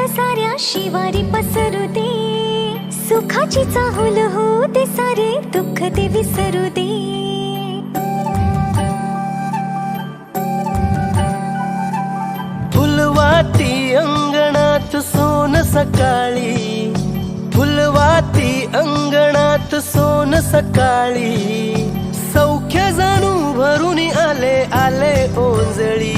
साऱ्या शिवारी पसरू दे, सुखाची चाहुल होऊ दे, सारे दुःख ते विसरू दे. फुलवाती अंगणात सोन सकाळी, फुलवाती अंगणात सोन सकाळी, सौख्य जाणू भरून आले आले ओंजळी.